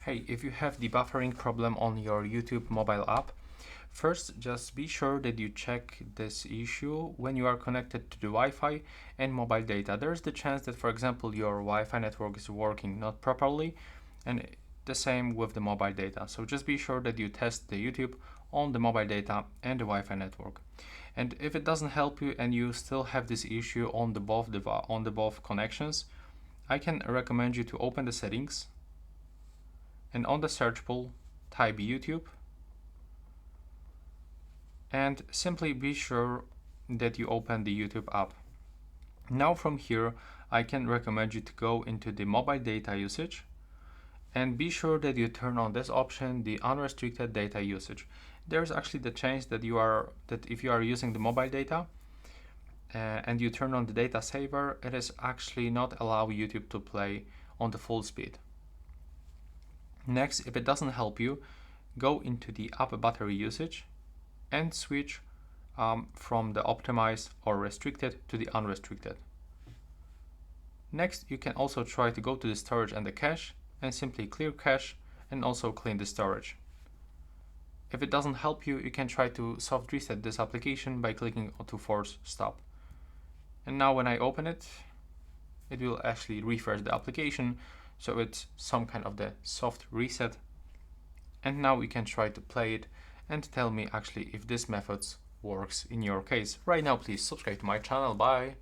Hey, if you have the buffering problem on your YouTube mobile app, first just be sure that you check this issue when you are connected to the Wi-Fi and mobile data. There's the chance that, for example, your Wi-Fi network is working not properly, and the same with the mobile data. So just be sure that you test the YouTube on the mobile data and the Wi-Fi network. And if it doesn't help you and you still have this issue on the both connections, I can recommend you to open the settings, and on the search pool type YouTube and simply be sure that you open the YouTube app. Now from here I can recommend you to go into the mobile data usage and be sure that you turn on this option, the unrestricted data usage. There's actually the change that if you are using the mobile data and you turn on the data saver, it is actually not allow YouTube to play on the full speed. Next, if it doesn't help you, go into the app battery usage and switch from the optimized or restricted to the unrestricted. Next, you can also try to go to the storage and the cache and simply clear cache and also clean the storage. If it doesn't help you, you can try to soft reset this application by clicking to force stop. And now when I open it, it will actually refresh the application, so it's some kind of the soft reset. And now we can try to play it and tell me actually if this method works in your case. Right now, please subscribe to my channel. Bye.